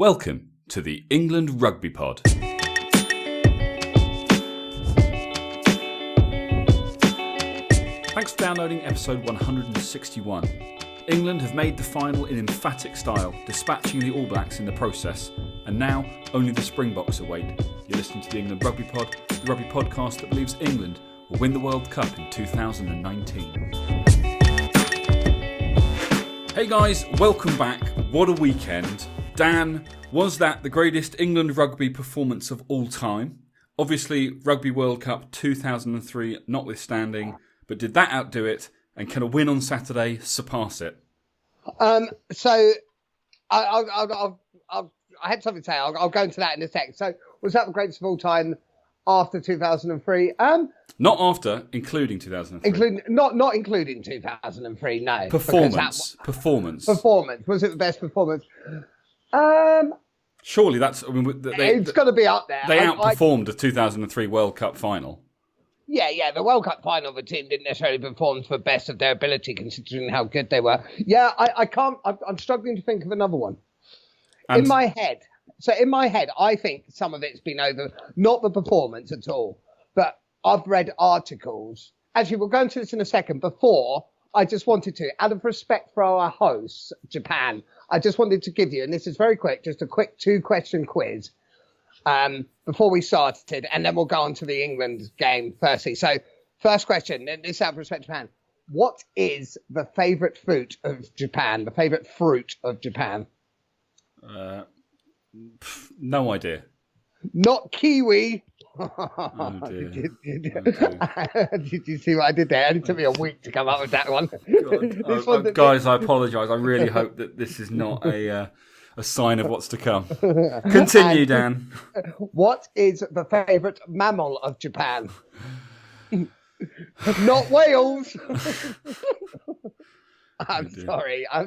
Welcome to the England Rugby Pod. Thanks for downloading episode 161. England have made the final in emphatic style, dispatching the All Blacks in the process, and now only the Springboks await. You're listening to the England Rugby Pod, the rugby podcast that believes England will win the World Cup in 2019. Hey guys, welcome back. What a weekend. Dan, was that the greatest England rugby performance of all time? Obviously, Rugby World Cup 2003 notwithstanding, but did that outdo it? And can a win on Saturday surpass it? So I had something to say. I'll go into that in a sec. So was that the greatest of all time after 2003? Not after, including 2003. Not including 2003. No. Performance. Was it the best performance? Surely that's. I mean, it's got to be up there. They outperformed the 2003 World Cup final. Yeah. The World Cup final, the team didn't necessarily perform to the best of their ability, considering how good they were. Yeah, I can't. I'm struggling to think of another one. In my head, I think some of it's been over. Not the performance at all, but I've read articles. Actually, we'll go into this in a second. Before, I just wanted to, out of respect for our hosts, Japan, I just wanted to give you, and this is very quick, just a quick 2-question quiz before we started, and then we'll go on to the England game firstly. So, first question, and this is out of respect to Japan. What is the favourite fruit of Japan? The favourite fruit of Japan? No idea. Not kiwi. Oh dear. Did you see what I did there? It only took me a week to come up with that one. Guys, I apologise. I really hope that this is not a sign of what's to come. Continue, Dan. What is the favourite mammal of Japan? Not whales. I'm sorry. I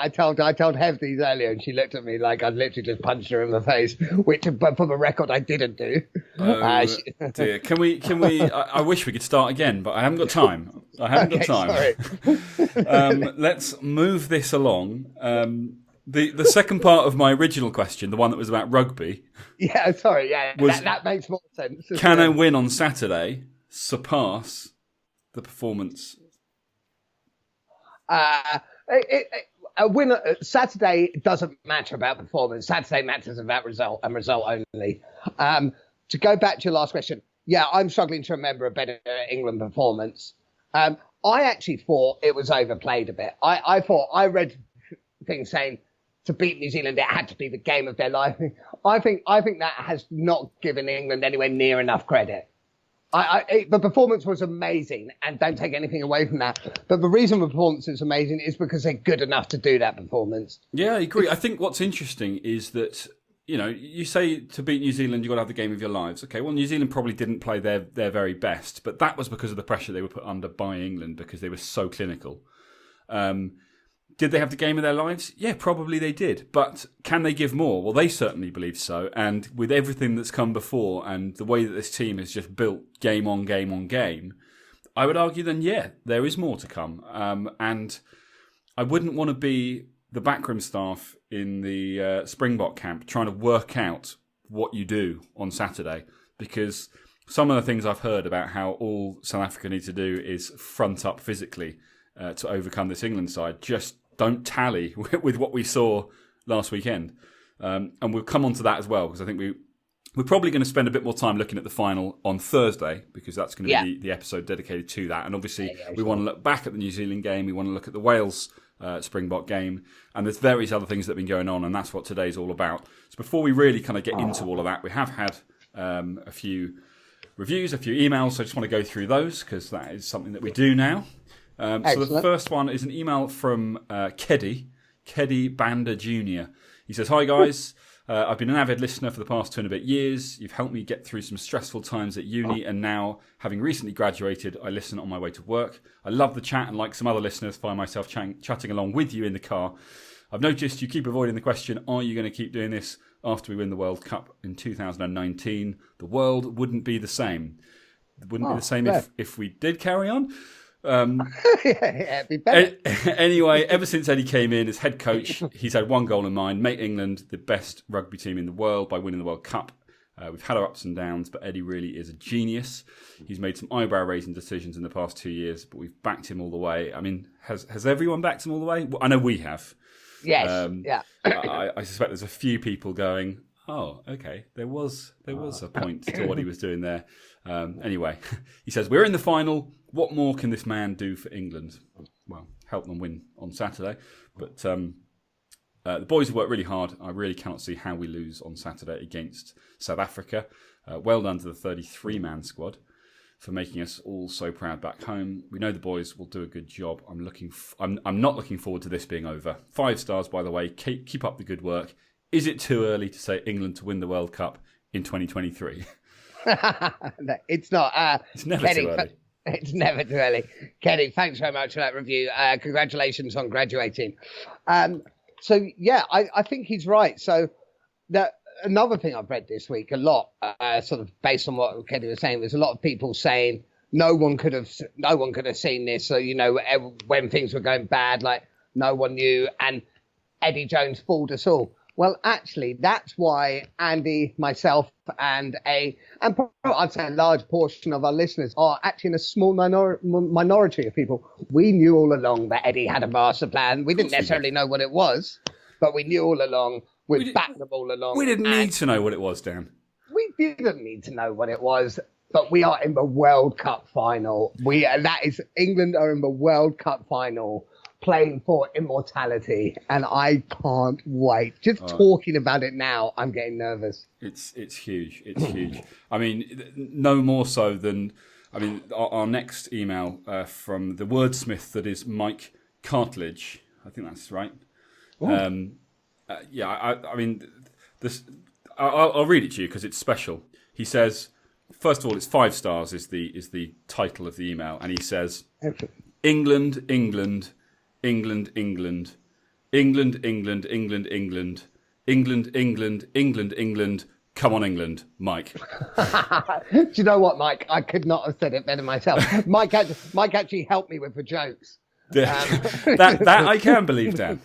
told Hev these earlier, and she looked at me like I'd literally just punched her in the face. Which, but for the record, I didn't do. Dear, can we? I wish we could start again, but I haven't got time. Sorry. Let's move this along. The second part of my original question, the one that was about rugby. Yeah, sorry. Yeah, that makes more sense. Can a win on Saturday surpass the performance? A win Saturday doesn't matter about performance. Saturday matters about result and result only. To go back to your last question, yeah, I'm struggling to remember a better England performance. I actually thought it was overplayed a bit. I read things saying to beat New Zealand it had to be the game of their life. I think that has not given England anywhere near enough credit. The performance was amazing, and don't take anything away from that. But the reason the performance is amazing is because they're good enough to do that performance. Yeah, I agree. I think what's interesting is that, you say to beat New Zealand, you've got to have the game of your lives. Okay, well, New Zealand probably didn't play their very best, but that was because of the pressure they were put under by England because they were so clinical. Did they have the game of their lives? Yeah, probably they did. But can they give more? Well, they certainly believe so. And with everything that's come before and the way that this team has just built game on game on game, I would argue then, yeah, there is more to come. And I wouldn't want to be the backroom staff in the Springbok camp trying to work out what you do on Saturday, because some of the things I've heard about how all South Africa need to do is front up physically to overcome this England side just don't tally with what we saw last weekend. And we'll come on to that as well, because I think we're probably going to spend a bit more time looking at the final on Thursday, because that's going to be the episode dedicated to that. And obviously, we want to look back at the New Zealand game. We want to look at the Wales Springbok game. And there's various other things that have been going on, and that's what today's all about. So before we really kind of get into all of that, we have had a few reviews, a few emails. So I just want to go through those, because that is something that we do now. So the first one is an email from Keddy Banda Jr. He says, "Hi guys, I've been an avid listener for the past 2 and a bit years. You've helped me get through some stressful times at uni, and now, having recently graduated, I listen on my way to work. I love the chat, and like some other listeners, find myself chatting along with you in the car. I've noticed you keep avoiding the question, are you going to keep doing this after we win the World Cup in 2019? The world wouldn't be the same. It wouldn't be the same if we did carry on. It'd be better. Anyway, ever since Eddie came in as head coach, he's had one goal in mind: make England the best rugby team in the world by winning the World Cup. We've had our ups and downs, but Eddie really is a genius. He's made some eyebrow-raising decisions in the past 2 years, but we've backed him all the way. I mean, has everyone backed him all the way? Well, I know we have. Yes. Yeah. I suspect there's a few people going, oh, okay, there was a point to what he was doing there. Anyway, he says, we're in the final. What more can this man do for England? Well, help them win on Saturday. But the boys have worked really hard. I really cannot see how we lose on Saturday against South Africa. Well done to the 33-man squad for making us all so proud back home. We know the boys will do a good job. I'm not looking forward to this being over. 5 stars, by the way. Keep up the good work. Is it too early to say England to win the World Cup in 2023? No, it's not. It's never too early. It's never too early. Kenny, thanks very much for that review. Congratulations on graduating. So, yeah, I think he's right. So another thing I've read this week a lot, sort of based on what Kenny was saying, there's a lot of people saying no one could have seen this. So, when things were going bad, like no one knew, and Eddie Jones fooled us all. Well, actually, that's why Andy, myself, and I'd say a large portion of our listeners are actually in a small minority of people. We knew all along that Eddie had a master plan. We didn't necessarily know what it was, but we knew all along. We backed them all along. We didn't need to know what it was, Dan. We didn't need to know what it was, but we are in the World Cup final. England are in the World Cup final, playing for immortality, and I can't wait. Just talking about it now, I'm getting nervous. It's huge. It's huge. I mean, no more so than, our next email from the wordsmith that is Mike Cartledge. I think that's right. I'll read it to you because it's special. He says, first of all, it's 5 stars is the title of the email, and he says, England, England, England, England, England, England, England, England, England, England, England, England, come on England, Mike. Do you know what, Mike? I could not have said it better myself. Mike actually helped me with the jokes. That I can believe, Dan.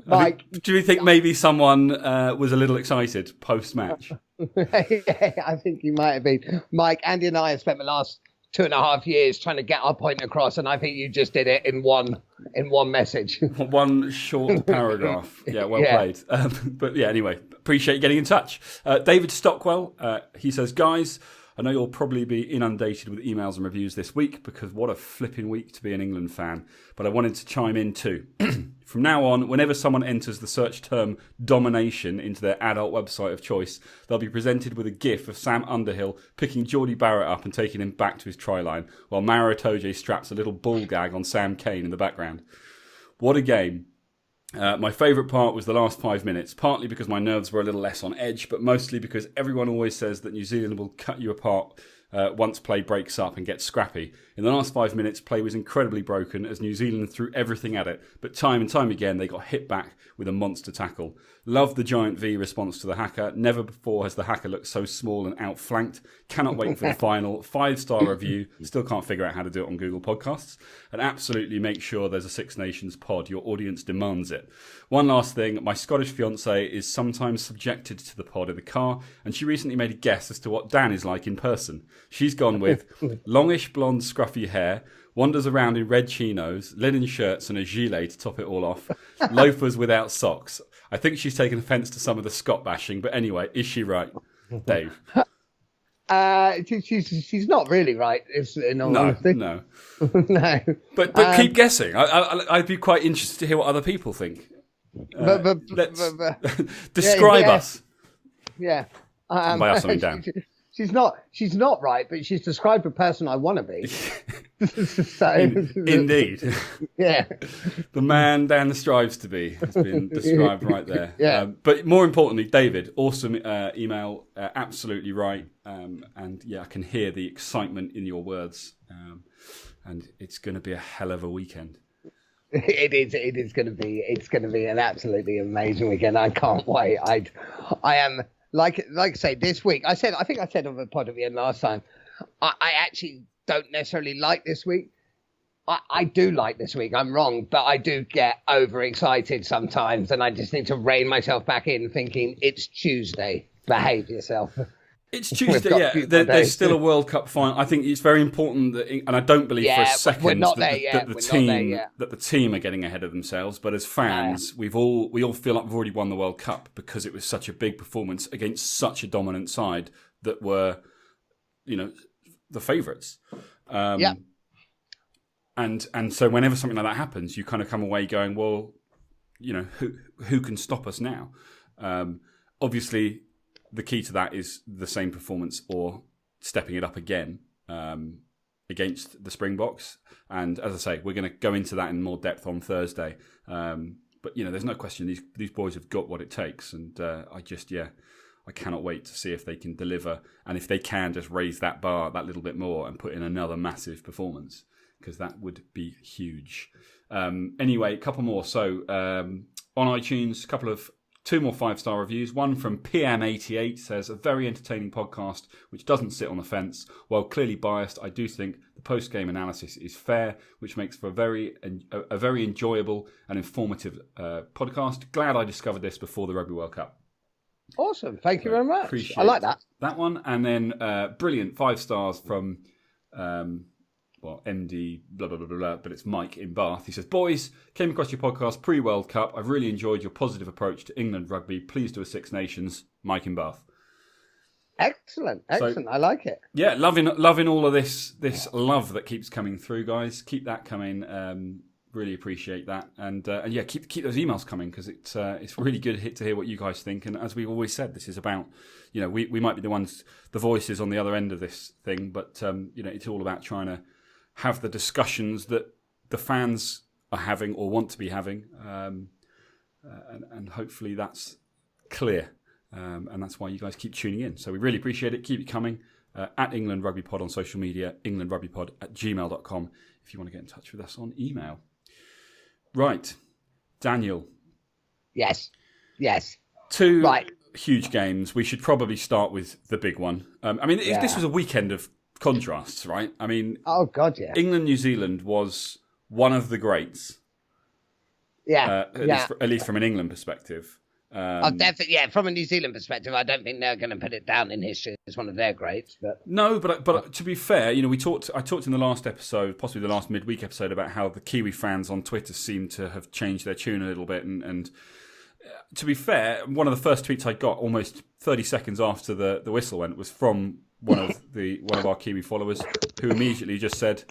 Mike, do you think maybe someone was a little excited post-match? I think you might have been. Mike, Andy and I have spent the last 2.5 years trying to get our point across, and I think you just did it in one message. One short paragraph. Yeah, well played. But yeah, anyway, appreciate you getting in touch. David Stockwell, he says, guys, I know you'll probably be inundated with emails and reviews this week because what a flipping week to be an England fan. But I wanted to chime in too. From now on, whenever someone enters the search term domination into their adult website of choice, they'll be presented with a gif of Sam Underhill picking Geordie Barrett up and taking him back to his try line, while Maro Itoje straps a little bull gag on Sam Cane in the background. What a game. My favourite part was the last 5 minutes, partly because my nerves were a little less on edge, but mostly because everyone always says that New Zealand will cut you apart once play breaks up and gets scrappy. In the last 5 minutes, play was incredibly broken as New Zealand threw everything at it, but time and time again they got hit back with a monster tackle. Loved the giant V response to the haka. Never before has the haka looked so small and outflanked. Cannot wait for the final. 5-star review. Still can't figure out how to do it on Google Podcasts. And absolutely make sure there's a Six Nations pod. Your audience demands it. One last thing. My Scottish fiancée is sometimes subjected to the pod in the car, and she recently made a guess as to what Dan is like in person. She's gone with longish blonde scruffy hair, wanders around in red chinos, linen shirts and a gilet to top it all off, loafers without socks. I think she's taken offence to some of the Scot bashing, but anyway, is she right? Dave? She's not really right, in all honesty. No. No. But keep guessing. I'd be quite interested to hear what other people think. Let's describe us. Yeah. By us, I mean Dan. She's not right, but she's described the person I want to be. So, indeed. Yeah. The man Dan strives to be has been described right there. Yeah. But more importantly, David, awesome email, absolutely right. And yeah, I can hear the excitement in your words. And it's going to be a hell of a weekend. It is going to be an absolutely amazing weekend. I can't wait. I am. Like I say, this week, I think I said on the pod at the end last time, I actually don't necessarily like this week I do like this week. I'm wrong, but I do get overexcited sometimes, and I just need to rein myself back in, thinking it's Tuesday. Behave yourself. It's Tuesday, yeah. There's still a World Cup final. I think it's very important that, and I don't believe for a second that the team are getting ahead of themselves. But as fans, we all feel like we've already won the World Cup because it was such a big performance against such a dominant side that were, the favourites. And so whenever something like that happens, you kind of come away going, well, who can stop us now? Obviously, the key to that is the same performance or stepping it up again against the Springboks. And as I say, we're going to go into that in more depth on Thursday. But there's no question these boys have got what it takes, and I cannot wait to see if they can deliver, and if they can just raise that bar that little bit more and put in another massive performance, because that would be huge. Anyway, a couple more. So on iTunes, two more 5-star reviews. One from PM88 says, a very entertaining podcast which doesn't sit on the fence. While clearly biased, I do think the post-game analysis is fair, which makes for a very enjoyable and informative podcast. Glad I discovered this before the Rugby World Cup. Awesome. Thank you very much. I like that. That one. And then brilliant 5 stars from MD blah, blah, blah, blah, but it's Mike in Bath. He says, boys, came across your podcast pre-World Cup. I've really enjoyed your positive approach to England rugby. Please do a Six Nations. Mike in Bath. Excellent. So, I like it. Yeah, loving all of this love that keeps coming through, guys. Keep that coming. Really appreciate that. And keep those emails coming, because it's really good to hear what you guys think. And as we've always said, this is about, we might be the voices on the other end of this thing, but it's all about trying to have the discussions that the fans are having or want to be having, and hopefully that's clear, and that's why you guys keep tuning in. So we really appreciate it. Keep it coming. At England Rugby Pod on social media, englandrugbypod@gmail.com if you want to get in touch with us on email. Right, Daniel. Yes. 2 huge games. We should probably start with the big one. This was a weekend of contrasts, right? Oh God, yeah. England, New Zealand was one of the greats. Yeah, at least from an England perspective. Definitely, from a New Zealand perspective, I don't think they're going to put it down in history as one of their greats. But no, but to be fair, I talked in the last episode, possibly the last midweek episode, about how the Kiwi fans on Twitter seem to have changed their tune a little bit, and to be fair, one of the first tweets I got almost 30 seconds after the whistle went was from one of our Kiwi followers, who immediately just said,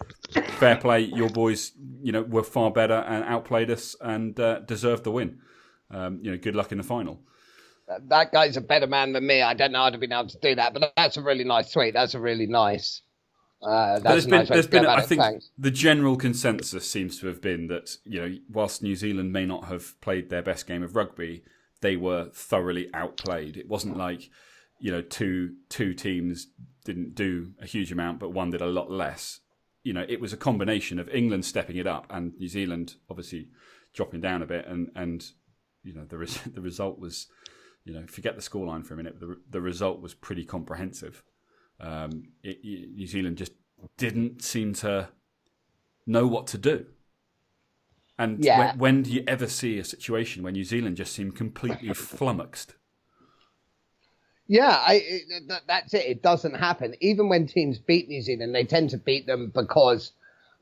"Fair play, your boys, were far better and outplayed us and deserved the win. Good luck in the final." That guy's a better man than me. I don't know how to be able to do that, but that's a really nice tweet. That's a really nice. I think the general consensus seems to have been that whilst New Zealand may not have played their best game of rugby, they were thoroughly outplayed. It wasn't like two teams didn't do a huge amount, but one did a lot less. It was a combination of England stepping it up and New Zealand obviously dropping down a bit, and the result was, forget the scoreline for a minute. The result was pretty comprehensive. New Zealand just didn't seem to know what to do. And when do you ever see a situation where New Zealand just seemed completely flummoxed? Yeah, that's it. It doesn't happen. Even when teams beat New Zealand, they tend to beat them because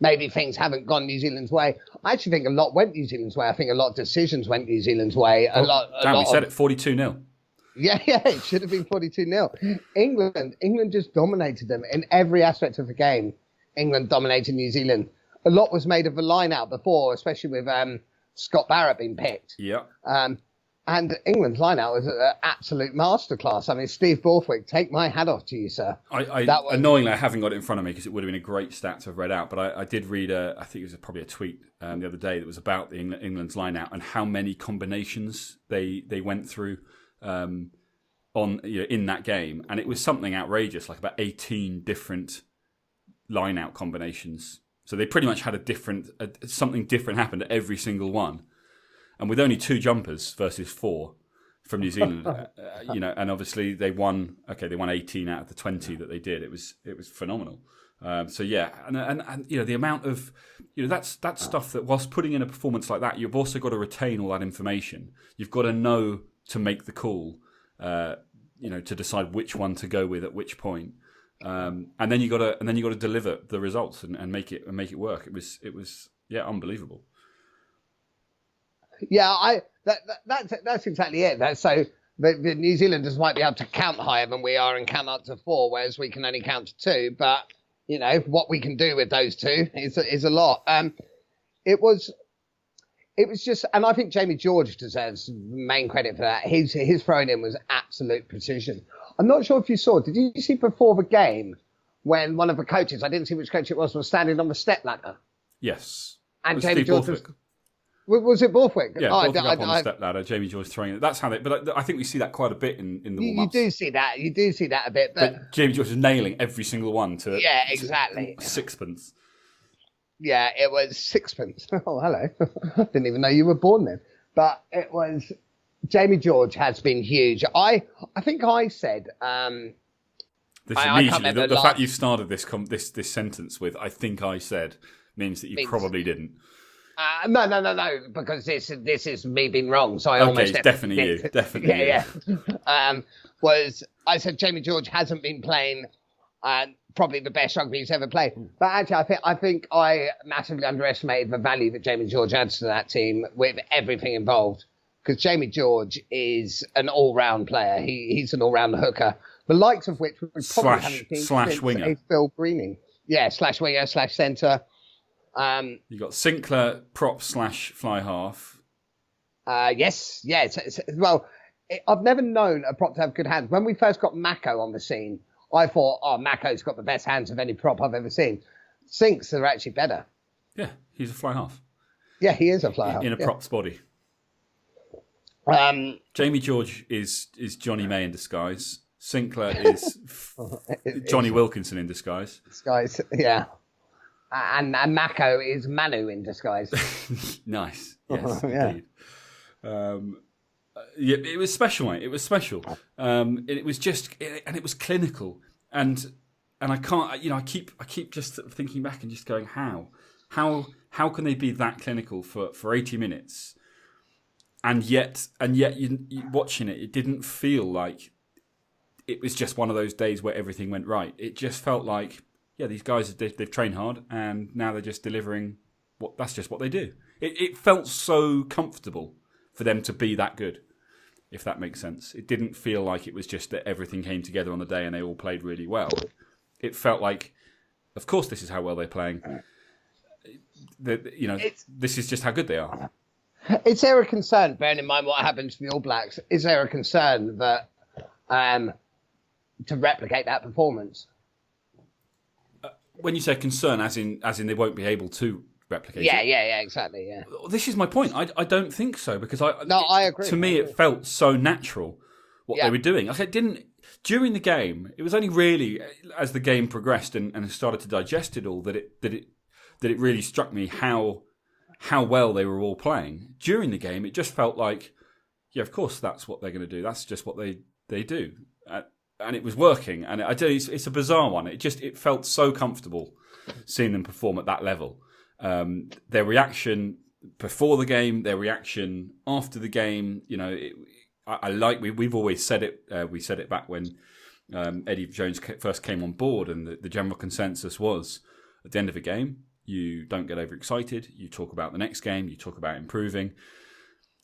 maybe things haven't gone New Zealand's way. I actually think a lot went New Zealand's way. I think a lot of decisions went New Zealand's way. We said it 42-0. Yeah, it should have been 42-0. England just dominated them in every aspect of the game. England dominated New Zealand. A lot was made of a line out before, especially with Scott Barrett being picked. Yeah. And England's line-out was an absolute masterclass. Steve Borthwick, take my hat off to you, sir. Annoyingly, I haven't got it in front of me because it would have been a great stat to have read out. But I did read, I think it was probably a tweet the other day that was about the England's line-out and how many combinations they went through in that game. And it was something outrageous, like about 18 different line-out combinations. So they pretty much had something different happened at every single one. And with only 2 jumpers versus 4 from New Zealand, and obviously they won 18 out of the 20 that they did. It was phenomenal. So yeah, and the amount of that's stuff that whilst putting in a performance like that, you've also got to retain all that information. You've got to know to make the call, to decide which one to go with at which point, and then you got to deliver the results and make it work. It was unbelievable. Yeah, that's exactly it. The New Zealanders might be able to count higher than we are and count up to 4, whereas we can only count to 2. But what we can do with those 2 is a lot. It was just, and I think Jamie George deserves main credit for that. His throwing in was absolute precision. I'm not sure if you saw. Did you see before the game when one of the coaches, I didn't see which coach it was standing on the step ladder? Yes. And Jamie George was it Borthwick? Yeah, Borthwick up on the step ladder. Jamie George throwing it. That's how they. But I think we see that quite a bit in the warm-ups. You do see that. You do see that a bit. But Jamie George is nailing every single one to exactly sixpence. Yeah, it was sixpence. Oh, hello. Didn't even know you were born then. But it was. Jamie George has been huge. I think I said. This immediately, the fact you started this sentence with "I think I said" means that you probably didn't. No, because this is me being wrong. So I almost definitely you. I said Jamie George hasn't been playing probably the best rugby he's ever played. But actually, I think I massively underestimated the value that Jamie George adds to that team with everything involved. Because Jamie George is an all-round player. He's an all-round hooker. The likes of which we probably haven't seen slash winger. Phil Greening. Yeah, slash winger, slash centre. You got Sinclair prop / fly half. Yes. Well, I've never known a prop to have good hands. When we first got Mako on the scene, I thought, Mako's got the best hands of any prop I've ever seen. Sinks are actually better. Yeah, he's a fly half. Yeah, he is a fly half. In a prop's body. Jamie George is Johnny May in disguise. Sinclair is Johnny Wilkinson in disguise. Yeah. And Mako is Manu in disguise. Nice. Yes, indeed. It was special, mate. It was special. It was just, and it was clinical. And I can't, I keep just thinking back and just going, how can they be that clinical for 80 minutes? And yet you watching it didn't feel like it was just one of those days where everything went right. It just felt like, these guys, they've trained hard and now they're just delivering. That's just what they do. It felt so comfortable for them to be that good, if that makes sense. It didn't feel like it was just that everything came together on the day and they all played really well. It felt like, of course, this is how well they're playing. This is just how good they are. Is there a concern, bearing in mind what happened to the All Blacks, is there a concern that to replicate that performance? When you say concern, as in they won't be able to replicate it? Yeah, exactly, yeah. This is my point. I don't think so, because I agree. To me, it felt so natural what they were doing. Like, it didn't, during the game, it was only really as the game progressed and started to digest it all that it really struck me how well they were all playing. During the game, it just felt like, of course, that's what they're going to do. That's just what they do. And it was working. And I tell you, it's a bizarre one. It felt so comfortable seeing them perform at that level. Their reaction before the game, their reaction after the game, we've always said it. We said it back when Eddie Jones first came on board, and the general consensus was, at the end of a game, you don't get overexcited. You talk about the next game. You talk about improving.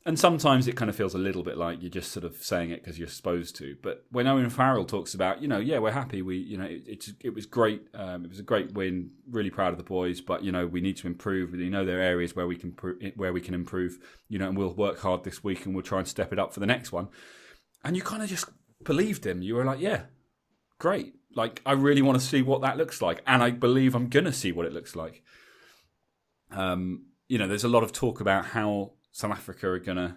And sometimes it kind of feels a little bit like you're just sort of saying it because you're supposed to. But when Owen Farrell talks about, we're happy. It was great. It was a great win. Really proud of the boys. But we need to improve. There are areas where we can improve. And we'll work hard this week and we'll try and step it up for the next one. And you kind of just believed him. You were like, yeah, great. Like, I really want to see what that looks like, and I believe I'm going to see what it looks like. There's a lot of talk about how South Africa are going to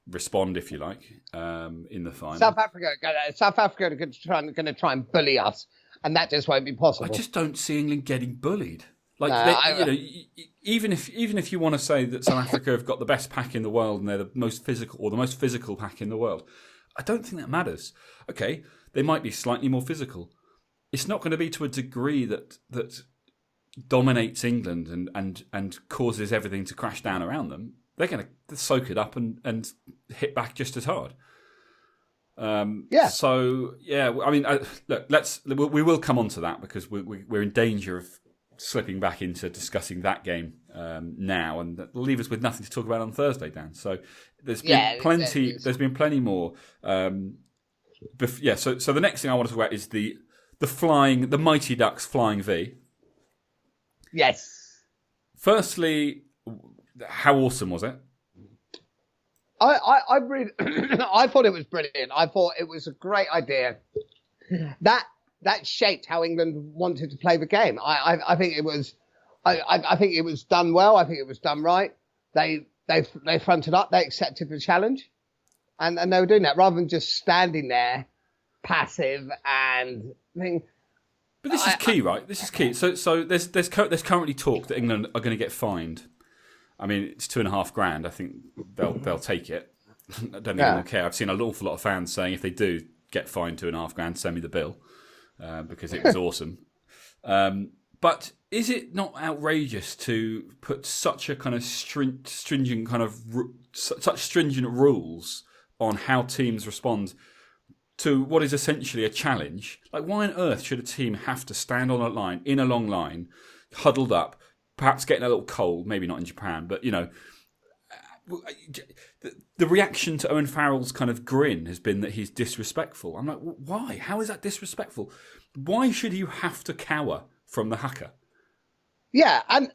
respond, if you like, in the final. South Africa are going to try and bully us, and that just won't be possible. I just don't see England getting bullied. Like, even if you want to say that South Africa have got the best pack in the world and they're the most physical pack in the world, I don't think that matters. Okay, they might be slightly more physical, it's not going to be to a degree that dominates England and causes everything to crash down around them. They're going to soak it up and hit back just as hard. So I mean, look, we will come on to that because we're in danger of slipping back into discussing that game now, and that will leave us with nothing to talk about on Thursday, Dan. So there's been plenty. There's been plenty more. So the next thing I want to talk about is the Mighty Ducks flying V. Yes. Firstly, how awesome was it? I really, I thought it was brilliant. I thought it was a great idea. That shaped how England wanted to play the game. I think it was, I think it was done well. I think it was done right. They fronted up. They accepted the challenge, and they were doing that rather than just standing there, passive and thing. But this is key, right? This is key. So there's currently talk that England are going to get fined. I mean, it's $2,500. I think they'll take it. I don't think anyone will care. I've seen an awful lot of fans saying if they do get fined $2,500, send me the bill because it was awesome. But is it not outrageous to put such a kind of stringent kind of such stringent rules on how teams respond to what is essentially a challenge? Like, why on earth should a team have to stand on a line in a long line, huddled up? Perhaps getting a little cold, maybe not in Japan, but, you know, the reaction to Owen Farrell's kind of grin has been that he's disrespectful. I'm like, why? How is that disrespectful? Why should you have to cower from the haka? Yeah, and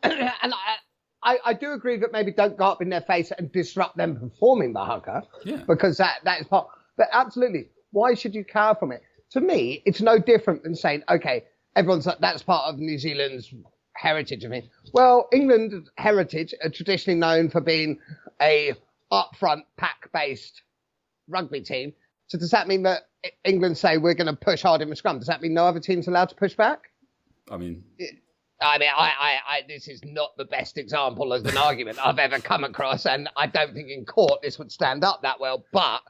I do agree that maybe don't go up in their face and disrupt them performing the haka, because that is part. But absolutely, why should you cower from it? To me, it's no different than saying, okay, everyone's like, that's part of New Zealand's heritage. I mean, well, England's heritage are traditionally known for being a upfront pack-based rugby team. So does that mean that England say we're going to push hard in the scrum? Does that mean no other team's allowed to push back? I mean, this is not the best example of an argument I've ever come across, and I don't think in court this would stand up that well. But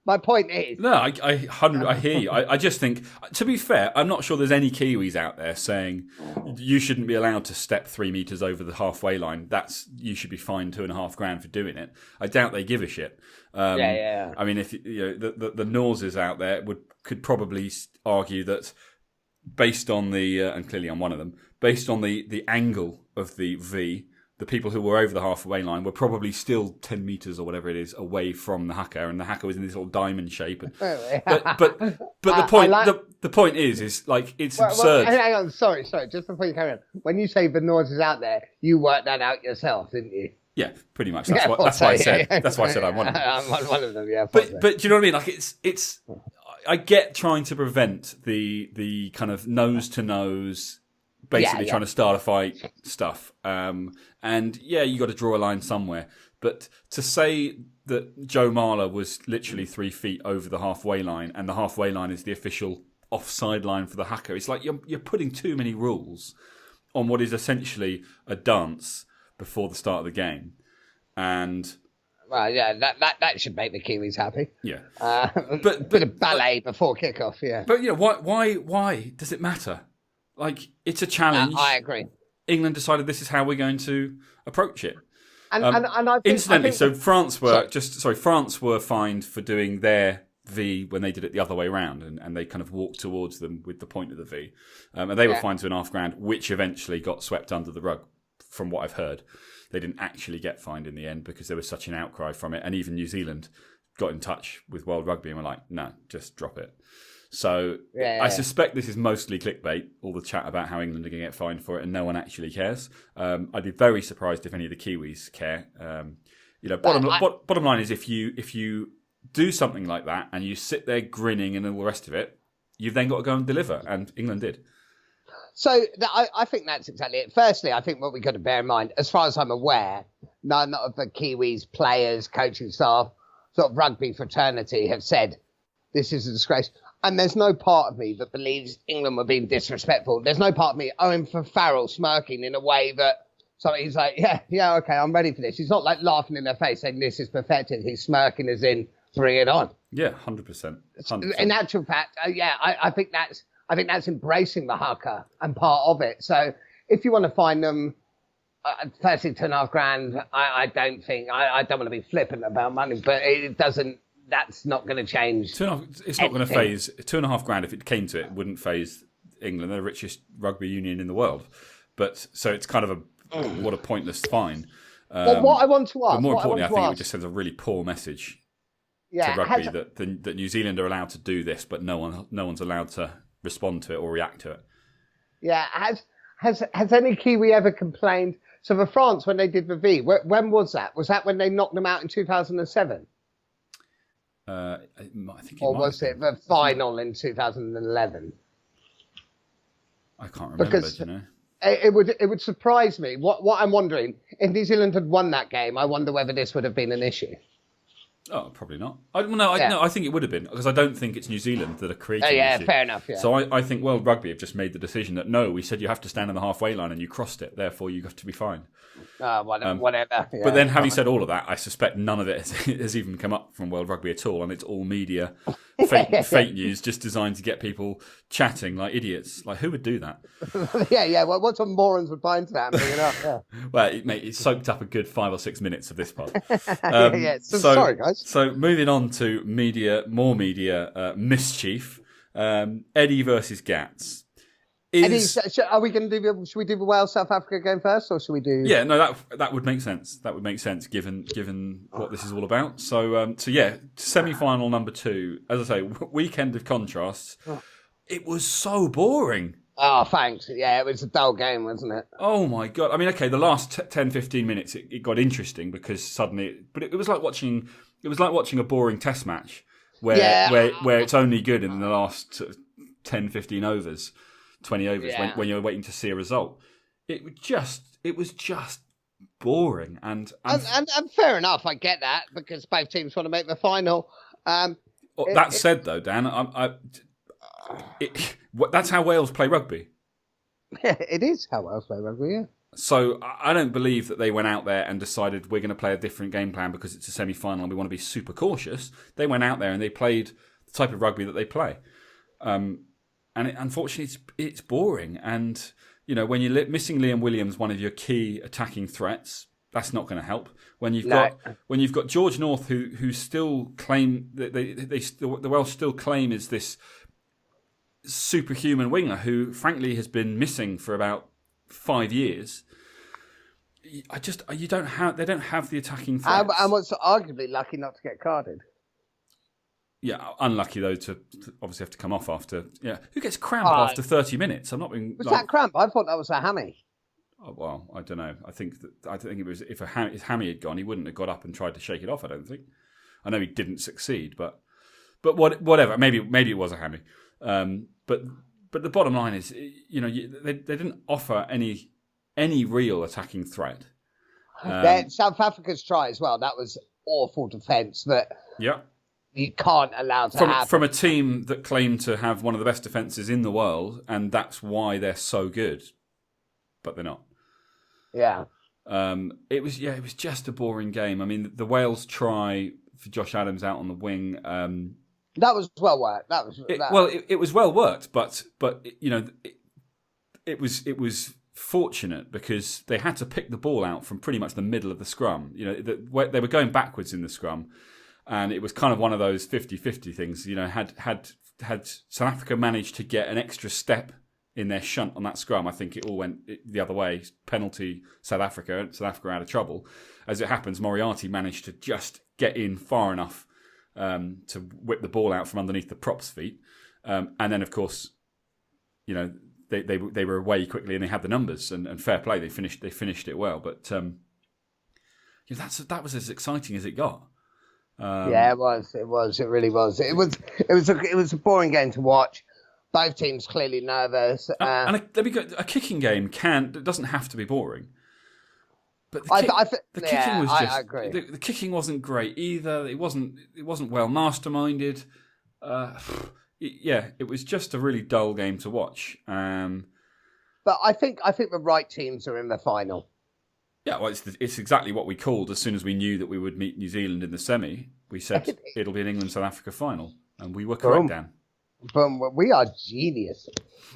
my point is, no, I hear you. I just think, to be fair, I'm not sure there's any Kiwis out there saying you shouldn't be allowed to step 3 meters over the halfway line. You should be fined $2,500 for doing it. I doubt they give a shit. I mean, if you know the Norses out there could probably argue that based on the and clearly I'm one of them. Based on the angle of the V, the people who were over the halfway line were probably still 10 metres or whatever it is away from the haka, and the haka was in this little diamond shape. But the point is like it's absurd. Hang on, sorry, just before you carry on. When you say the Norse is out there, you worked that out yourself, didn't you? Yeah, pretty much. That's why I said. That's why I said I'm one of them. I'm one of them. Yeah. But do you know what I mean? Like it's. I get trying to prevent the kind of nose to nose. Basically trying to start a fight stuff. And you got to draw a line somewhere. But to say that Joe Marler was literally 3 feet over the halfway line and the halfway line is the official offside line for the haka, it's like you're putting too many rules on what is essentially a dance before the start of the game. And... well, yeah, that should make the Kiwis happy. Yeah. But bit of ballet before kickoff, yeah. But, you know, why does it matter? Like, it's a challenge. I agree. England decided this is how we're going to approach it. And I think, incidentally, France were fined for doing their V when they did it the other way around, and they kind of walked towards them with the point of the V, and they were fined $2,500, which eventually got swept under the rug. From what I've heard, they didn't actually get fined in the end because there was such an outcry from it, and even New Zealand got in touch with World Rugby and were like, "No, just drop it." So I suspect this is mostly clickbait, all the chat about how England are going to get fined for it and no one actually cares. I'd be very surprised if any of the Kiwis care. Bottom line is if you do something like that and you sit there grinning and all the rest of it, you've then got to go and deliver, and England did. So I think that's exactly it. Firstly, I think what we've got to bear in mind, as far as I'm aware, none of the Kiwis, players, coaching staff, sort of rugby fraternity have said this is a disgrace. And there's no part of me that believes England were being disrespectful. There's no part of me, Owen Farrell smirking in a way that he's like, yeah, okay, I'm ready for this. He's not like laughing in their face saying this is perfected. He's smirking as in, bring it on. Yeah, 100%. In actual fact, I think that's I think that's embracing the haka and part of it. So if you want to find them, firstly, $2,500, I don't think, I don't want to be flippant about money, but it doesn't, that's not going to change. It's not going to phase, $2,500, if it came to it, wouldn't phase England. They're the richest rugby union in the world. But so it's kind of what a pointless fine. Well, what I want to ask, but more importantly, I think it would just send a really poor message to rugby that New Zealand are allowed to do this, but no one's allowed to respond to it or react to it. Yeah, has any Kiwi ever complained? So for France, when they did the V, when was that? Was that when they knocked them out in 2007? I think or was it the final in 2011? I can't remember. Because it would surprise me. What I'm wondering, if New Zealand had won that game, I wonder whether this would have been an issue. Oh, probably not. I think it would have been, because I don't think it's New Zealand that are creating the issue. Fair enough. Yeah. So I think World Rugby have just made the decision that no, we said you have to stand on the halfway line and you crossed it, therefore you have to be fine. Whatever. Yeah, but then, having said all of that, I suspect none of it has even come up from World Rugby at all, and it's all media, fake news, just designed to get people chatting like idiots. Like, who would do that? Yeah. Well, what some morons would buy into that and bring it up? Yeah. Well, it soaked up a good 5 or 6 minutes of this pod. Sorry, guys. So moving on to more media mischief. Eddie versus Gats. Eddie, are we going to do? Should we do the Wales South Africa game first, or should we do? Yeah, no, that would make sense. That would make sense given what this is all about. So yeah, semi-final number 2. As I say, weekend of contrasts. It was so boring. Oh, thanks. Yeah, it was a dull game, wasn't it? Oh my god! I mean, okay, the last 10, 15 minutes it got interesting because suddenly, but it was like watching a boring Test match where it's only good in the last 10, 15 overs. 20 overs when you're waiting to see a result. It was just boring and fair enough. I get that because both teams want to make the final. That said, though, Dan, that's how Wales play rugby. It is how Wales play rugby. Yeah. So I don't believe that they went out there and decided we're going to play a different game plan because it's a semi-final and we want to be super cautious. They went out there and they played the type of rugby that they play. And unfortunately, it's boring. And, you know, when you're missing Liam Williams, one of your key attacking threats, that's not going to help. When you've got George North, who still claim the Welsh still claim is this superhuman winger who, frankly, has been missing for about 5 years. They don't have the attacking threats. And was arguably lucky not to get carded. Yeah, unlucky though to obviously have to come off after. Yeah, who gets cramp after 30 minutes? I'm not being. Was that cramp? I thought that was a hammy. Oh, well, I don't know. I think it was if his hammy had gone, he wouldn't have got up and tried to shake it off. I don't think. I know he didn't succeed, but whatever. Maybe it was a hammy. But the bottom line is, you know, they didn't offer any real attacking threat. South Africa's try as well. That was awful defence. Yeah. You can't allow to happen. From a team that claim to have one of the best defences in the world, and that's why they're so good, but they're not. Yeah. It was just a boring game. I mean, the Wales try for Josh Adams out on the wing. That was well worked. It was well worked, but you know, it was fortunate because they had to pick the ball out from pretty much the middle of the scrum. You know, they were going backwards in the scrum. And it was kind of one of those 50-50 things. You know, had South Africa managed to get an extra step in their shunt on that scrum, I think it all went the other way. Penalty South Africa. South Africa out of trouble. As it happens, Moriarty managed to just get in far enough to whip the ball out from underneath the props' feet. And then, of course, you know, they were away quickly and they had the numbers and fair play. They finished it well, but that was as exciting as it got. Yeah, it was. It really was. It was a boring game to watch. Both teams clearly nervous. And a kicking game doesn't have to be boring. But the kicking was just. I agree. The kicking wasn't great either. It wasn't well masterminded. It was just a really dull game to watch. But I think the right teams are in the final. Yeah, well, it's exactly what we called as soon as we knew that we would meet New Zealand in the semi. We said it'll be an England-South Africa final, and we were correct, Dan. we are genius.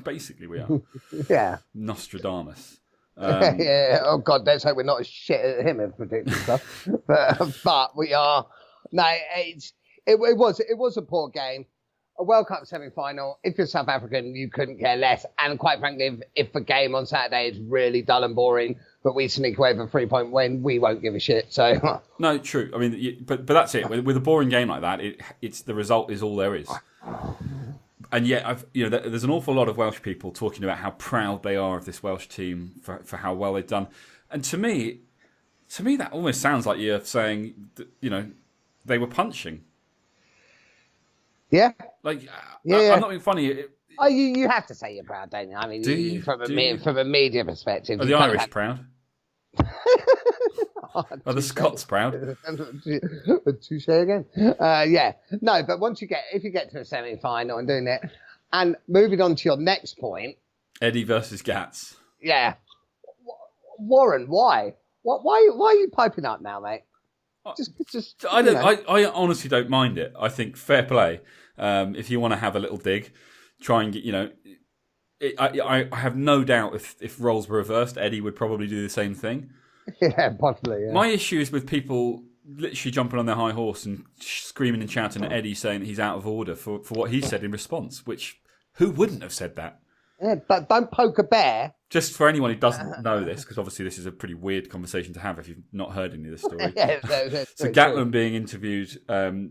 Basically, we are. Yeah. Nostradamus. Yeah. Oh God, let's hope we're not as shit at him at predicting stuff. but we are. No, it was a poor game. A World Cup semi-final. If you're South African, you couldn't care less. And quite frankly, if the game on Saturday is really dull and boring, but we sneak away with a 3-point win, we won't give a shit. So no, true. I mean, but that's it. With a boring game like that, it's the result is all there is. And yet, there's an awful lot of Welsh people talking about how proud they are of this Welsh team for how well they've done. And to me, that almost sounds like you're saying that, they were punching. Yeah. Like, yeah. I'm not being funny. You have to say you're proud, don't you? I mean, from a media perspective. Are the Irish proud? Are the Scots proud? Touche again. Yeah. No, but if you get to a semi-final and doing it, and moving on to your next point. Eddie versus Gats. Yeah. Warren, why? Why are you piping up now, mate? I honestly don't mind it. I think fair play. If you want to have a little dig, try and get, I have no doubt if roles were reversed, Eddie would probably do the same thing. Yeah, possibly. Yeah. My issue is with people literally jumping on their high horse and screaming and shouting at Eddie, saying that he's out of order for what he said in response. Which who wouldn't have said that? Yeah, but don't poke a bear. Just for anyone who doesn't know this, because obviously this is a pretty weird conversation to have if you've not heard any of this story. So Gatland being interviewed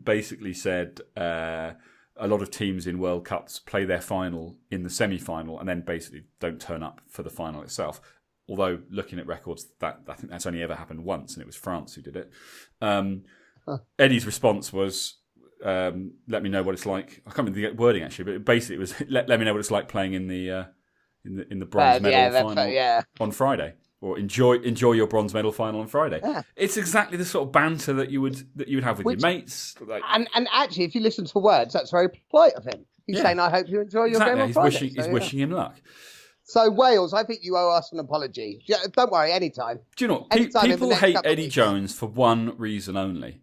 basically said a lot of teams in World Cups play their final in the semi-final and then basically don't turn up for the final itself. Although looking at records, I think that's only ever happened once, and it was France who did it. Eddie's response was, "Let me know what it's like." I can't remember the wording actually, but basically it was, "Let me know what it's like playing in the bronze medal final on Friday, or enjoy your bronze medal final on Friday." Yeah. It's exactly the sort of banter that you would have with your mates. Like, and actually, if you listen to the words, that's very polite of him. He's saying, "I hope you enjoy your game on Friday." He's wishing him luck. So Wales, I think you owe us an apology. Don't worry, anytime. Do you know what? People hate Eddie Jones for one reason only.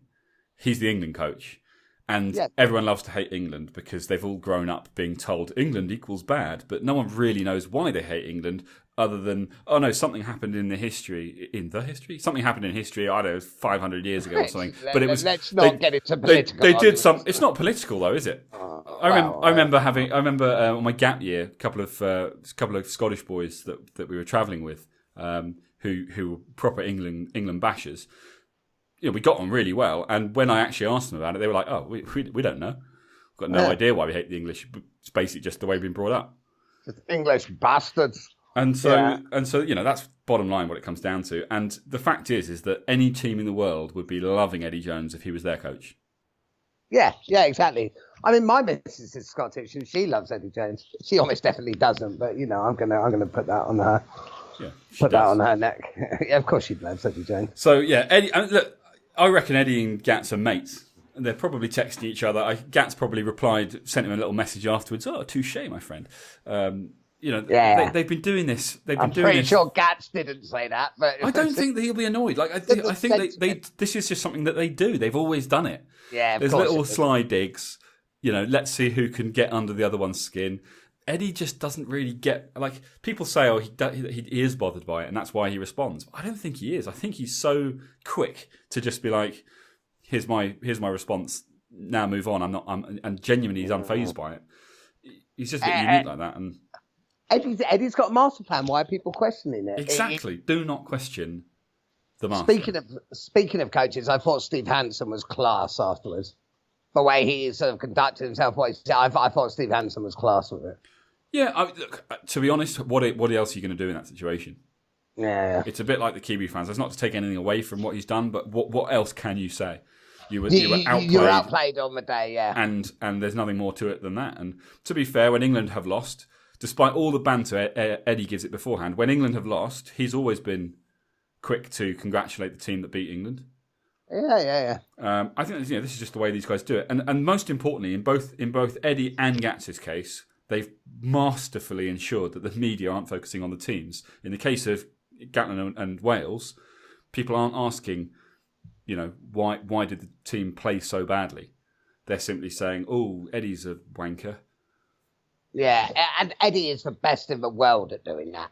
He's the England coach. And everyone loves to hate England because they've all grown up being told England equals bad, but no one really knows why they hate England other than, oh no, something happened in history. Something happened in history, I don't know, 500 years ago or something. But it was. Let's not get into political. They did some. It's not political though, is it? I remember on my gap year, a couple of Scottish boys that we were travelling with, who were proper England bashers. We got on really well, and when I actually asked them about it, they were like, "Oh, we don't know. We've got no idea why we hate the English. It's basically just the way we've been brought up. It's English bastards." And so, that's bottom line what it comes down to. And the fact is that any team in the world would be loving Eddie Jones if he was their coach. Yeah, exactly. I mean, my missus is Scottish, and she loves Eddie Jones. She almost definitely doesn't, but I'm gonna put that on her. Yeah, put that on her neck. Yeah, of course she loves Eddie Jones. So yeah, Eddie. Look, I reckon Eddie and Gats are mates. They're probably texting each other. Gats probably sent him a little message afterwards. "Oh, touche, my friend." They've been doing this. I'm pretty sure Gats didn't say that, but I don't think that he'll be annoyed. Like I think they this is just something that they do. They've always done it. Yeah, there's little sly digs. Let's see who can get under the other one's skin. Eddie just doesn't really get, like, people say, oh, he is bothered by it and that's why he responds. I don't think he is. I think he's so quick to just be like, here's my response. Now move on. And genuinely he's unfazed by it. He's just a bit unique like that. And Eddie's got a master plan. Why are people questioning it? Exactly. Do not question the master. Speaking of coaches, I thought Steve Hansen was class afterwards. The way he sort of conducted himself, I thought Steve Hansen was class with it. Yeah, look, to be honest, what else are you going to do in that situation? Yeah. It's a bit like the Kiwi fans. That's not to take anything away from what he's done, but what else can you say? You were outplayed. You were outplayed on the day, yeah. And there's nothing more to it than that. And to be fair, when England have lost, despite all the banter Eddie gives it beforehand, when England have lost, he's always been quick to congratulate the team that beat England. Yeah. I think this is just the way these guys do it. And most importantly, in both Eddie and Gats's case, they've masterfully ensured that the media aren't focusing on the teams. In the case of Gatland and Wales, people aren't asking, why did the team play so badly? They're simply saying, oh, Eddie's a wanker. Yeah, and Eddie is the best in the world at doing that.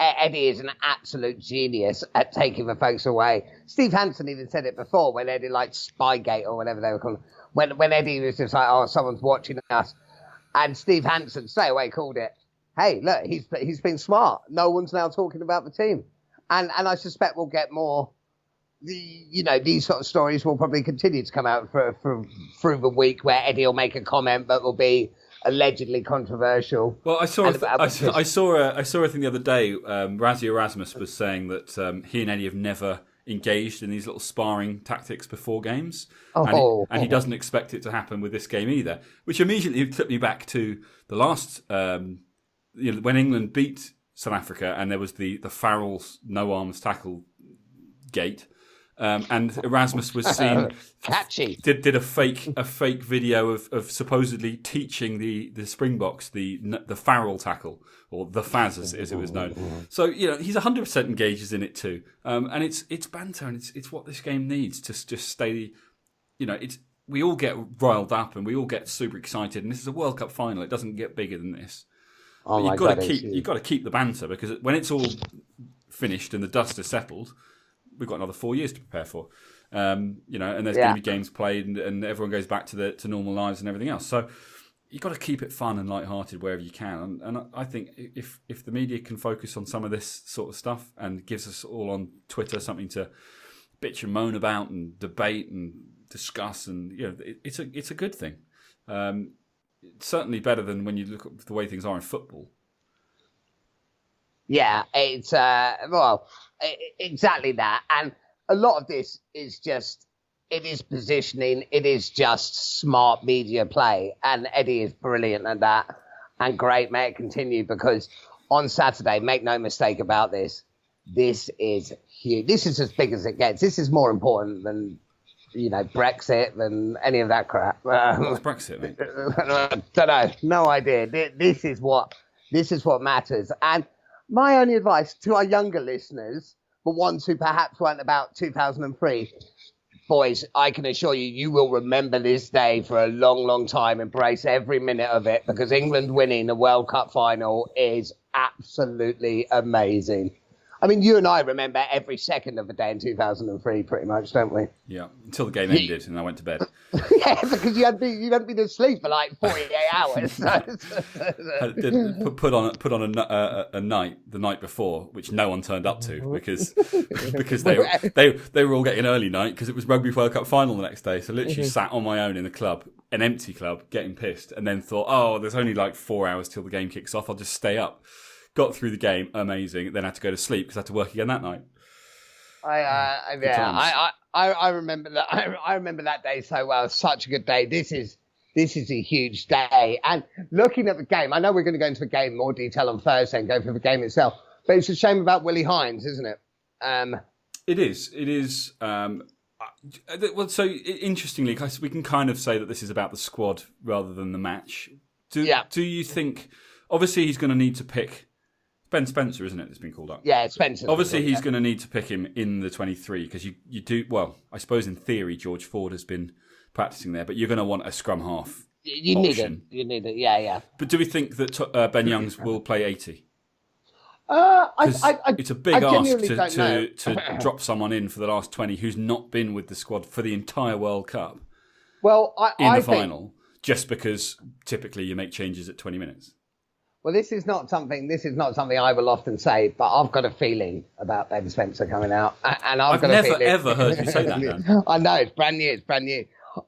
Eddie is an absolute genius at taking the folks away. Steve Hansen even said it before when Eddie liked Spygate or whatever they were calling it. When Eddie was just like, oh, someone's watching us. And Steve Hansen straight away called it, hey, look, he's been smart. No one's now talking about the team. And I suspect we'll get more. These sort of stories will probably continue to come out through the week where Eddie will make a comment that will be allegedly controversial. Well, I saw a thing the other day. Razzie Erasmus was saying that he and Eddie have never engaged in these little sparring tactics before games, and he doesn't expect it to happen with this game either. Which immediately took me back to the last, when England beat South Africa, and there was the Farrell's no arms tackle gate. And Erasmus was seen catchy. Did a fake video of supposedly teaching the Springboks the Farrell tackle, or the Faz as it was known. So he's 100% engages in it too, and it's banter, and it's what this game needs to just stay. We all get riled up and we all get super excited, and this is a World Cup final. It doesn't get bigger than this. Oh, you've got to keep the banter, because when it's all finished and the dust has settled, we've got another 4 years to prepare for, and there's going to be games played, and everyone goes back to normal lives and everything else. So you've got to keep it fun and lighthearted wherever you can. And I think if the media can focus on some of this sort of stuff and gives us all on Twitter something to bitch and moan about and debate and discuss, and it's a good thing. It's certainly better than when you look at the way things are in football. Yeah, it's exactly that. And a lot of this is it is positioning. It is just smart media play. And Eddie is brilliant at that. And great, may it continue, because on Saturday, make no mistake about this, this is huge. This is as big as it gets. This is more important than, Brexit, than any of that crap. What's Brexit, mate? I don't know. No idea. This is what matters. And my only advice to our younger listeners, but ones who perhaps weren't about 2003, boys, I can assure you, you will remember this day for a long, long time. Embrace every minute of it, because England winning the World Cup final is absolutely amazing. I mean, you and I remember every second of the day in 2003, pretty much, don't we? Yeah, until the game ended and I went to bed. Yeah, because you hadn't been asleep for like 48 hours. Put on a night the night before, which no one turned up to because they were all getting early night because it was Rugby World Cup final the next day. So literally sat on my own in the club, an empty club, getting pissed, and then thought, oh, there's only like 4 hours till the game kicks off. I'll just stay up. Got through the game, amazing. Then had to go to sleep because I had to work again that night. I remember that. I remember that day so well. Such a good day. This is a huge day. And looking at the game, I know we're going to go into the game in more detail on Thursday and go through the game itself. But it's a shame about Willie Hines, isn't it? It is. It is. Well, so interestingly, we can kind of say that this is about the squad rather than the match. Do you think? Obviously, he's going to need to pick. Ben Spencer, isn't it, that's been called up? Yeah, Spencer. Obviously, he's going to need to pick him in the 23 because you do... Well, I suppose in theory, George Ford has been practising there, but you're going to want a scrum half option. You need it, yeah. But do we think that Ben Youngs will play 80? It's a big ask to drop someone in for the last 20 who's not been with the squad for the entire World Cup in the final, just because typically you make changes at 20 minutes. Well, this is not something I will often say, but I've got a feeling about Ben Spencer coming out, and I've never ever heard you say that, Dan. I know, it's brand new.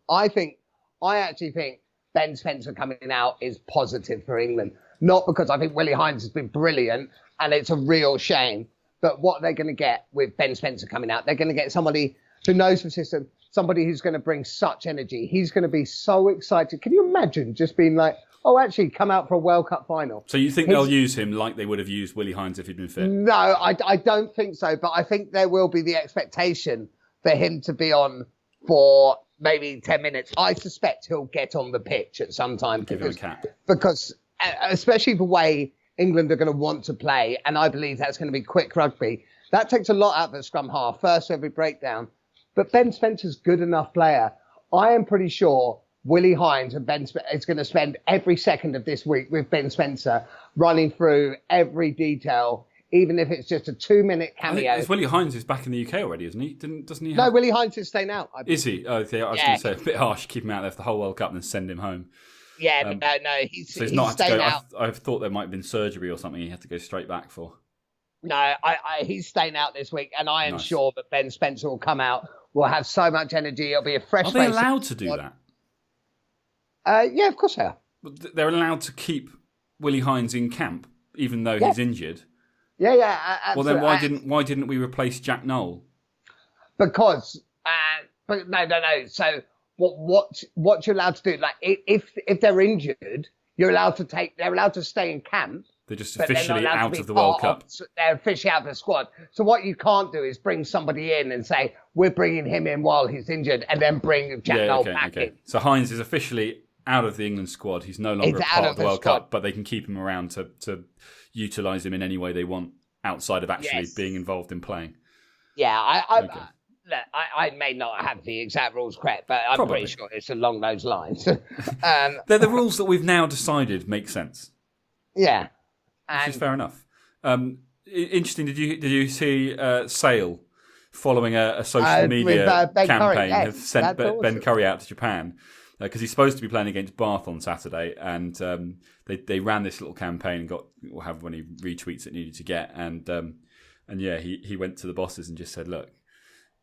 I actually think Ben Spencer coming out is positive for England, not because I think Willie Hines has been brilliant, and it's a real shame. But what they're going to get with Ben Spencer coming out, they're going to get somebody who knows the system, somebody who's going to bring such energy. He's going to be so excited. Can you imagine just being like, oh, actually, come out for a World Cup final? So you think they'll use him like they would have used Willie Hines if he'd been fit? No, I don't think so. But I think there will be the expectation for him to be on for maybe 10 minutes. I suspect he'll get on the pitch at some time. Because especially the way England are going to want to play, and I believe that's going to be quick rugby, that takes a lot out of the scrum half, first every breakdown. But Ben Spencer's good enough player. I am pretty sure Willie Hines and is going to spend every second of this week with Ben Spencer running through every detail, even if it's just a 2-minute cameo. Willie Hines is back in the UK already, isn't he? Doesn't he? No, Willie Hines is staying out. Is he? Oh, okay. I was going to say, a bit harsh, keep him out there for the whole World Cup and then send him home. Yeah, no, he's not staying out. I thought there might have been surgery or something he had to go straight back for. No, he's staying out this week, and I am sure that Ben Spencer will come out, will have so much energy, it'll be a fresh face. Are they allowed to do that? Yeah, of course they are. They're allowed to keep Willie Hines in camp, even though he's injured. Yeah, absolutely. Well, then why didn't we replace Jack Noel? Because, but no. So what you're allowed to do? Like, if they're injured, they're allowed to stay in camp. They're just officially out of the World Cup. They're officially out of the squad. So what you can't do is bring somebody in and say, we're bringing him in while he's injured, and then bring Jack Noel back in. So Hines is officially out of the England squad. He's no longer a part of the World Cup, but they can keep him around to utilise him in any way they want outside of actually being involved in playing. Yeah, I may not have the exact rules correct, but I'm pretty sure it's along those lines. They're the rules that we've now decided make sense. Yeah. Which is fair enough. Interesting. Did you see Sale following a social media campaign have sent Ben Curry out to Japan because he's supposed to be playing against Bath on Saturday, and they ran this little campaign and got however many retweets it needed to get, and he went to the bosses and just said, look,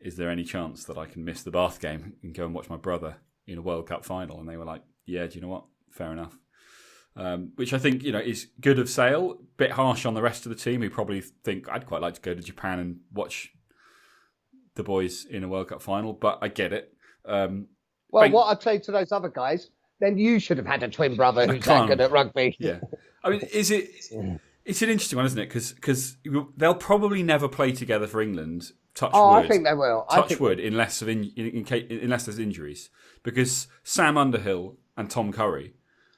is there any chance that I can miss the Bath game and go and watch my brother in a World Cup final? And they were like, yeah, do you know what? Fair enough. Which I think, is good of Sale, bit harsh on the rest of the team who probably think I'd quite like to go to Japan and watch the boys in a World Cup final, but I get it. What I'd say to those other guys, then you should have had a twin brother who's that good at rugby. Yeah. I mean, it's an interesting one, isn't it? Because they'll probably never play together for England. Touch wood. I think they will. Touch wood, unless there's injuries. Because Sam Underhill and Tom Curry,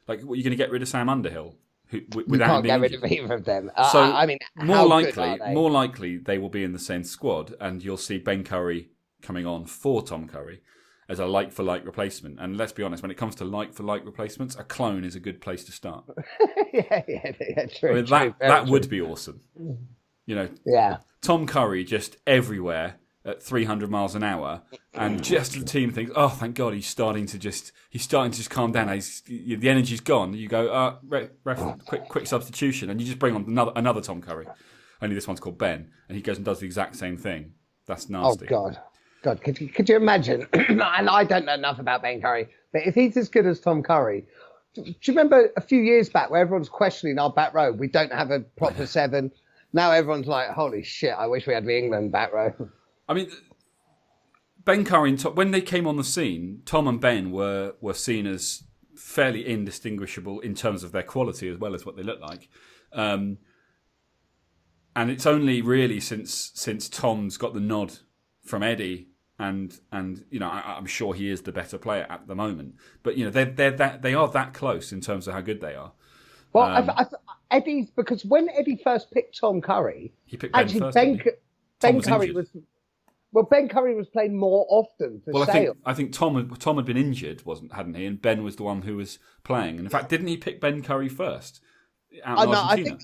like, what, you're going to get rid of Sam Underhill? You can't get rid of either of them. So I mean, more likely they will be in the same squad, and you'll see Ben Curry coming on for Tom Curry as a like-for-like replacement. And let's be honest, when it comes to like-for-like replacements, a clone is a good place to start. yeah, true. I mean, that would be awesome. Yeah. Tom Curry just everywhere at 300 miles an hour, and just the team thinks, oh, thank God, he's starting to just calm down. The energy's gone. You go, ref, quick substitution, and you just bring on another Tom Curry. Only this one's called Ben, and he goes and does the exact same thing. That's nasty. Oh God, could you imagine? And I don't know enough about Ben Curry, but if he's as good as Tom Curry, do you remember a few years back where everyone's questioning our back row? We don't have a proper seven. Now everyone's like, holy shit, I wish we had the England back row. I mean, Ben Curry and Tom, when they came on the scene, Tom and Ben were seen as fairly indistinguishable in terms of their quality as well as what they look like. And it's only really since Tom's got the nod from Eddie, and I'm sure he is the better player at the moment. But they are that close in terms of how good they are. Well, Eddie's, because when Eddie first picked Tom Curry, he picked Ben first. Ben Curry was. Well, Ben Curry was playing more often for Sale. I think Tom had been injured, hadn't he? And Ben was the one who was playing. And in fact, didn't he pick Ben Curry first out in Argentina?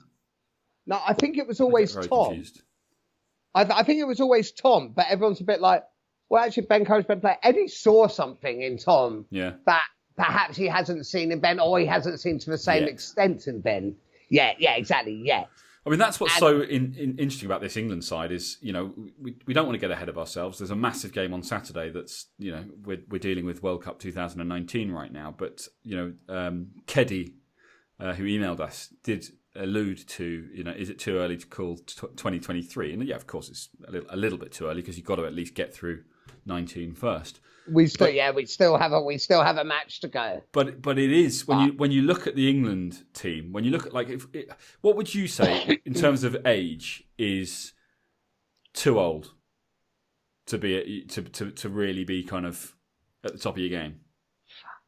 I think it was always Tom. Confused. I think it was always Tom, but everyone's a bit like, well, actually, Ben Curry's been playing. Eddie saw something in Tom that perhaps he hasn't seen in Ben, or he hasn't seen to the same extent in Ben. Yeah, exactly, yeah. I mean, that's what's so interesting about this England side is, we don't want to get ahead of ourselves. There's a massive game on Saturday that's, we're dealing with World Cup 2019 right now. But, Keddy, who emailed us, did allude to, is it too early to call 2023? And yeah, of course, it's a little bit too early because you've got to at least get through 19 first. We still have a match to go. But it is when you look at the England team, when you look at what would you say in terms of age is too old to be to really be kind of at the top of your game?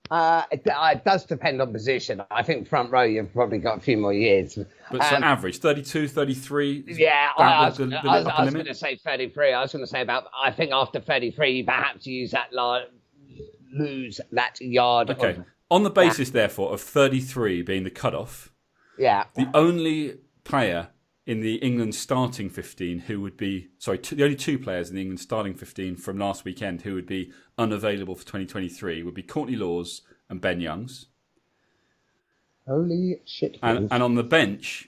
It does depend on position. I think front row you've probably got a few more years. But so average 32, 33. Yeah, I was going to say 33. I was going to say I think after 33, perhaps you use that lose that yard. Okay. On the basis, therefore, of 33 being the cutoff, the only player in the England starting 15 who would be... Sorry, the only two players in the England starting 15 from last weekend who would be unavailable for 2023 would be Courtney Lawes and Ben Youngs. Holy shit. And on the bench,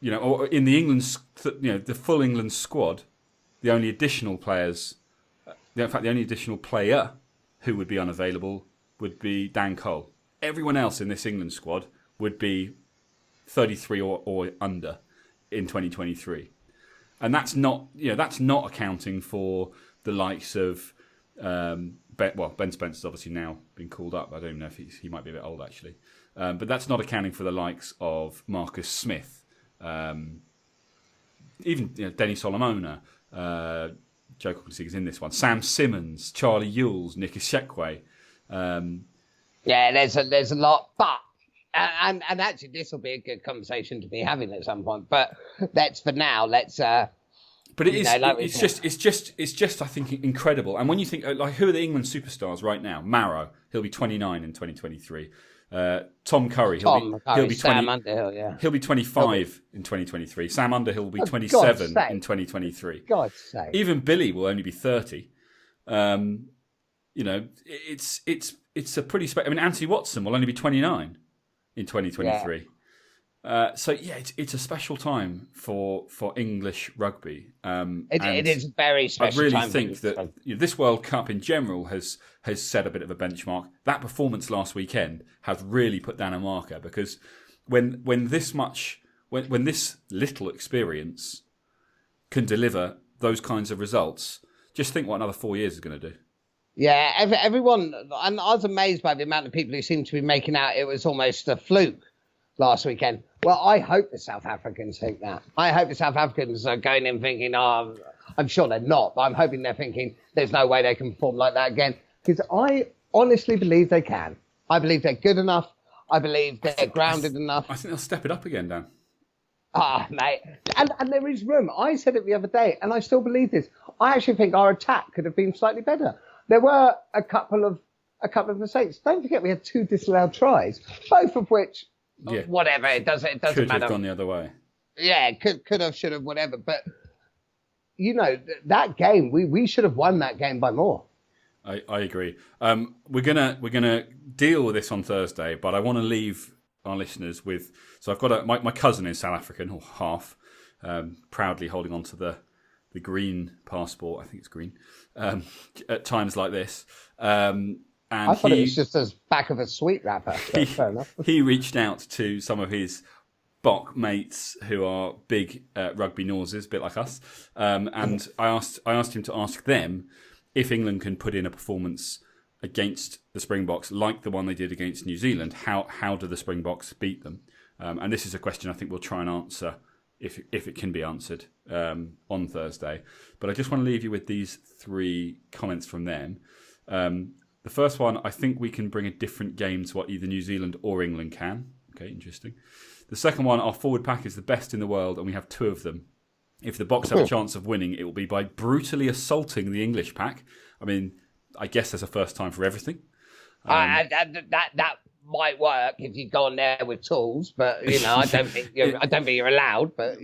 or in the England, the full England squad, the only additional players... In fact, the only additional player who would be unavailable would be Dan Cole. Everyone else in this England squad would be 33 or under in 2023, and that's not accounting for the likes of Ben Spencer's obviously now been called up. I don't know if he might be a bit old actually, but that's not accounting for the likes of Marcus Smith, even Denny Solomona. Joe Cogley in this one. Sam Simmons, Charlie Ewells, Nick Ishekwe. There's a lot, but and actually this will be a good conversation to be having at some point. But that's for now. Let's. But it's just I think incredible. And when you think who are the England superstars right now? Marrow, he'll be 29 in 2023. Tom Curry, he'll be 20. Sam Underhill, he'll be 25 in 2023. Sam Underhill will be 27 in 2023. God's sake! Even Billy will only be 30. It's a pretty. Anthony Watson will only be 29 in 2023. It's a special time for English rugby. It is very special. I really think that this World Cup in general has set a bit of a benchmark. That performance last weekend has really put down a marker, because when this little experience can deliver those kinds of results, just think what another 4 years is going to do. Yeah, everyone, and I was amazed by the amount of people who seem to be making out it was almost a fluke last weekend. Well, I hope the South Africans think that. I hope the South Africans are going in thinking, I'm sure they're not, but I'm hoping they're thinking there's no way they can perform like that again. Because I honestly believe they can. I believe they're good enough. I believe they're grounded enough. I think they'll step it up again, Dan. Mate. And there is room. I said it the other day, and I still believe this. I actually think our attack could have been slightly better. There were a couple of mistakes. Don't forget we had 2 disallowed tries, both of which... Yeah. Whatever, it doesn't matter. Could have gone the other way. Yeah, could have, should have, whatever. But that game, we should have won that game by more. I agree. We're gonna deal with this on Thursday, but I want to leave our listeners with. So I've got my cousin is South African, or half, proudly holding on to the green passport. I think it's green. At times like this. And I thought it was just as back of a sweet wrapper. Fair enough. He reached out to some of his Bok mates who are big rugby noses, a bit like us, and I asked him to ask them if England can put in a performance against the Springboks like the one they did against New Zealand. How do the Springboks beat them? And this is a question I think we'll try and answer if it can be answered on Thursday. But I just want to leave you with these 3 comments from them. The first one, I think we can bring a different game to what either New Zealand or England can. Okay, interesting. The second one, our forward pack is the best in the world, and we have 2 of them. If the Boks have a chance of winning, it will be by brutally assaulting the English pack. I mean, I guess there's a first time for everything. That might work if you go on there with tools, but I don't think you're allowed. But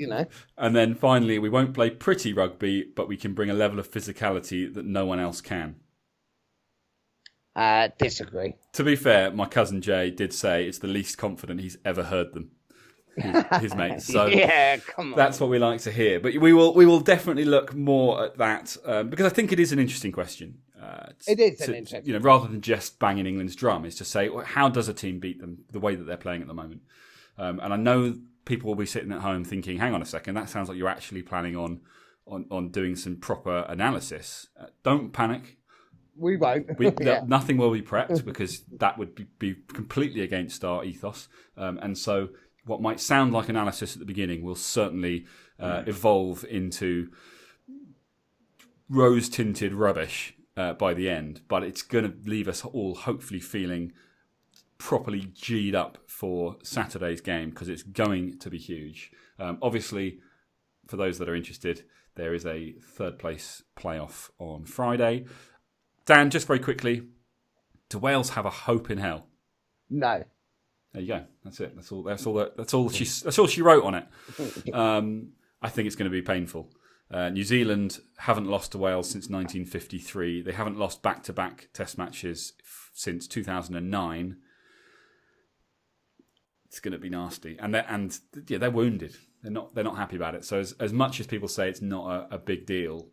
And then finally, we won't play pretty rugby, but we can bring a level of physicality that no one else can. Disagree. To be fair, my cousin Jay did say it's the least confident he's ever heard them. His mates. So yeah, come on. That's what we like to hear. But we will definitely look more at that because I think it is an interesting question. It is an interesting. Rather than just banging England's drum, is to say how does a team beat them the way that they're playing at the moment. And I know people will be sitting at home thinking, "Hang on a second, that sounds like you're actually planning on doing some proper analysis." Don't panic. We won't. Nothing will be prepped because that would be completely against our ethos. And so what might sound like analysis at the beginning will certainly evolve into rose-tinted rubbish by the end. But it's going to leave us all hopefully feeling properly G'd up for Saturday's game because it's going to be huge. Obviously, for those that are interested, there is a third place playoff on Friday. Dan, just very quickly, Do Wales have a hope in hell? No. There you go. That's it. That's all she wrote on it. I think it's going to be painful. New Zealand haven't lost to Wales since 1953. They haven't lost back-to-back Test matches since 2009. It's going to be nasty, and they're wounded. They're not happy about it. So as much as people say it's not a big deal,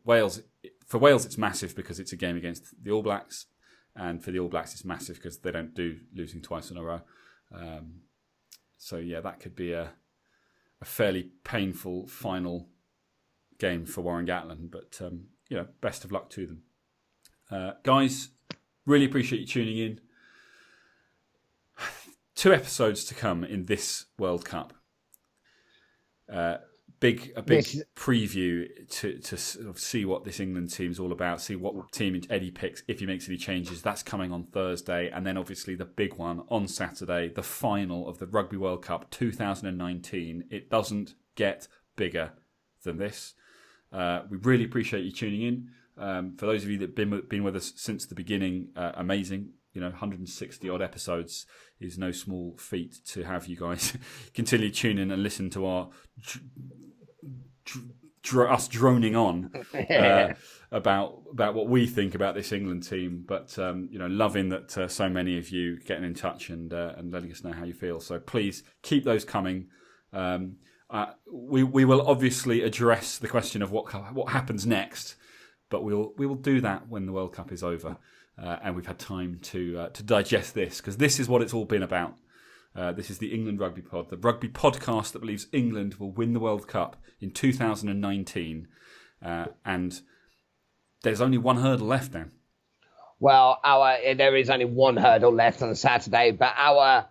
for Wales it's massive because it's a game against the All Blacks, and for the All Blacks it's massive because they don't do losing twice in a row. So yeah, that could be a fairly painful final game for Warren Gatland, but best of luck to them. Guys, really appreciate you tuning in. 2 episodes to come in this World Cup. A big preview to sort of see what this England team's all about, see what team Eddie picks, if he makes any changes. That's coming on Thursday, and then obviously the big one on Saturday, the final of the Rugby World Cup 2019. It doesn't get bigger than this. We really appreciate you tuning in. For those of you that have been with us since the beginning, amazing. 160 odd episodes is no small feat to have you guys continue tuning and listen to our us droning on about what we think about this England team. But loving that so many of you getting in touch and letting us know how you feel. So please keep those coming. We will obviously address the question of what happens next, but we will do that when the World Cup is over. And we've had time to digest this, because this is what it's all been about. This is the England Rugby Pod, the rugby podcast that believes England will win the World Cup in 2019. And there's only one hurdle left now. Well, there is only one hurdle left on Saturday, but our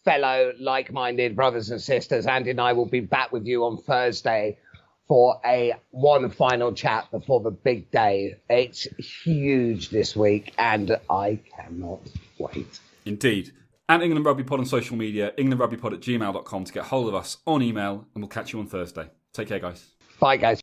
fellow like-minded brothers and sisters, Andy and I, will be back with you on Thursday for one final chat before the big day. It's huge this week, and I cannot wait. Indeed. And England Rugby Pod on social media, englandrugbypod@gmail.com to get hold of us on email, and we'll catch you on Thursday. Take care, guys. Bye, guys.